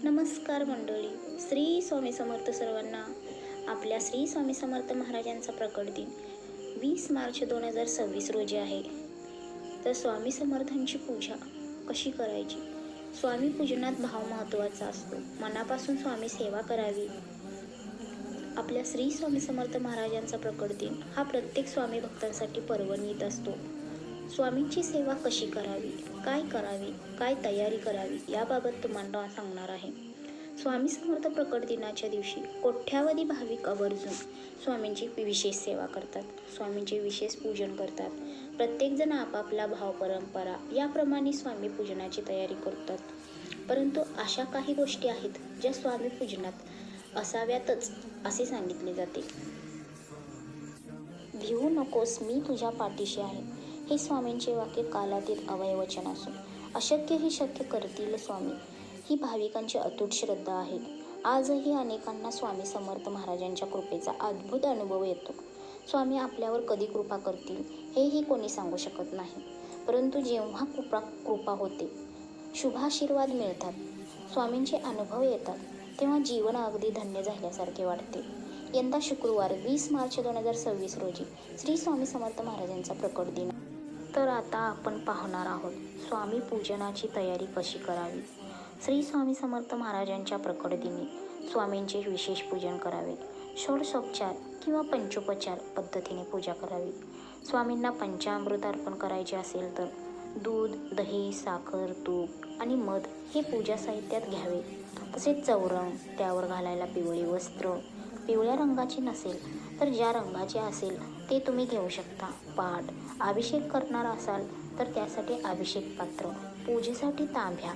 नमस्कार मंडळी. श्री स्वामी समर्थ सर्वांना. आपल्या श्री स्वामी समर्थ महाराजांचा प्रकट दिन 20 मार्च 2026 रोजी आहे. तर स्वामी समर्थांची पूजा कशी करायची? स्वामी पूजनात भाव महत्त्वाचा असतो. मनापासून स्वामी सेवा करावी. आपल्या श्री स्वामी समर्थ महाराजांचा प्रकट दिन हा प्रत्येक स्वामी भक्तांसाठी पर्वणीत असतो. स्वामींची सेवा कशी करावी, काय करावी, काय तयारी करावी याबाबत तुम्हाला सांगणार आहे. स्वामी समर्थ प्रकट दिनाच्या दिवशी कोट्यावधी भाविक आवर्जून स्वामींची विशेष सेवा करतात. स्वामींचे विशेष पूजन करतात. प्रत्येकजण आपापला भाव परंपरा याप्रमाणे स्वामी पूजनाची तयारी करतात. परंतु अशा काही गोष्टी आहेत ज्या स्वामी पूजनात असाव्यातच असे सांगितले जाते. भिवू नकोस, मी तुझ्या पाठीशी आहे, हे स्वामींचे वाक्य कालातीत अवयवचन असून अशक्य ही शक्य करतील स्वामी, ही भाविकांची अतूट श्रद्धा आहे. आजही अनेकांना स्वामी समर्थ महाराजांच्या कृपेचा अद्भुत अनुभव येतो. स्वामी आपल्यावर कधी कृपा करतील हेही कोणी सांगू शकत नाही. परंतु जेव्हा कृपा होते, शुभाशीर्वाद मिळतात, स्वामींचे अनुभव येतात, तेव्हा जीवन अगदी धन्य झाल्यासारखे वाटते. यंदा शुक्रवार 20 मार्च 2026 रोजी श्री स्वामी समर्थ महाराजांचा प्रकट दिन. तर आता आपण पाहणार आहोत स्वामी पूजनाची तयारी कशी करावी. श्री स्वामी समर्थ महाराजांच्या प्रकट दिनी स्वामींचे विशेष पूजन करावे. षोडशोपचार किंवा पंचोपचार पद्धतीने पूजा करावी. स्वामींना पंचामृत अर्पण करायचे असेल तर दूध, दही, साखर, तूप आणि मध हे पूजा साहित्यात घ्यावे. तसेच चौरंग, त्यावर घालायला पिवळे वस्त्र, पिवळ्या रंगाचे नसेल तर ज्या रंगाचे असेल ते तुम्ही घेऊ शकता. पाट, अभिषेक करणार असाल तर त्यासाठी अभिषेक पात्र, पूजेसाठी तांब्या,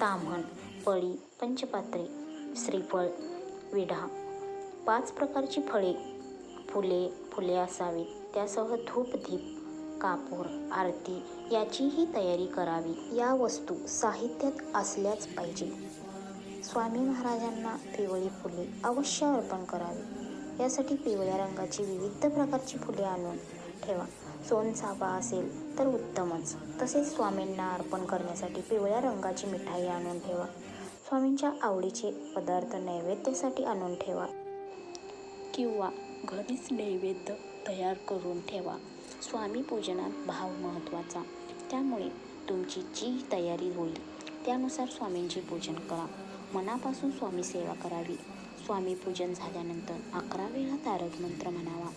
ताम्हण, पळी, पंचपात्रे, श्रीफळ, विडा, 5 प्रकारची फळे, फुले असावीत. त्यासह धूप, दीप, कापूर, आरती याचीही तयारी करावी. या वस्तू साहित्यात असल्याच पाहिजे. स्वामी महाराजांना पिवळी फुले अवश्य अर्पण करावी. यासाठी पिवळ्या रंगाची विविध प्रकारची फुले आणून ठेवा. सोनचाफा असेल तर उत्तमच. तसेच स्वामींना अर्पण करण्यासाठी पिवळ्या रंगाची मिठाई आणून ठेवा. स्वामींच्या आवडीचे पदार्थ नैवेद्यासाठी आणून ठेवा किंवा घरीच नैवेद्य तयार करून ठेवा. स्वामी पूजनात भाव महत्त्वाचा, त्यामुळे तुमची जी तयारी होईल त्यानुसार स्वामींचे पूजन करा. मनापासून स्वामी सेवा करावी. स्वामी पूजन झाल्यानंतर 11 वेळा तारक मंत्र म्हणावा.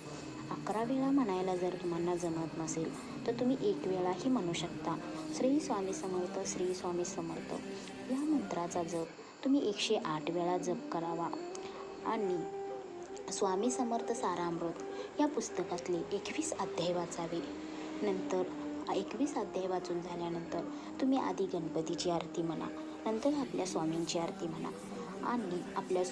11 वेळा म्हणायला जर तुम्हाला जमत नसेल तर तुम्ही 1 वेळाही म्हणू शकता. श्री स्वामी समर्थ, श्री स्वामी समर्थ या मंत्राचा जप तुम्ही 108 वेळा जप करावा. आणि स्वामी समर्थ सारामृत या पुस्तकातले 21 अध्याय वाचावे. नंतर 21 अध्याय वाचून झाल्यानंतर तुम्ही आधी गणपतीची आरती म्हणा, नंतर आपल्या स्वामींची आरती म्हणा आणि आपल्या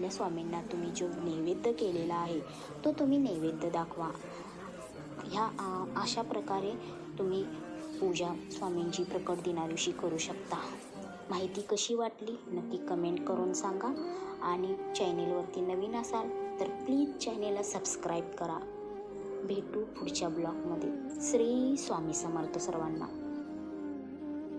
स्वामींना तुम्ही जो नैवेद्य केलेला आहे तो तुम्ही नैवेद्य दाखवा. ह्या अशा प्रकारे तुम्ही पूजा स्वामींची प्रकट दिनादिवशी करू शकता. माहिती कशी वाटली नक्की कमेंट करून सांगा. आणि चॅनेलवरती नवीन असाल तर प्लीज चॅनेलला सबस्क्राईब करा. भेटू पुढच्या ब्लॉगमध्ये. श्री स्वामी समर्थ सर्वांना.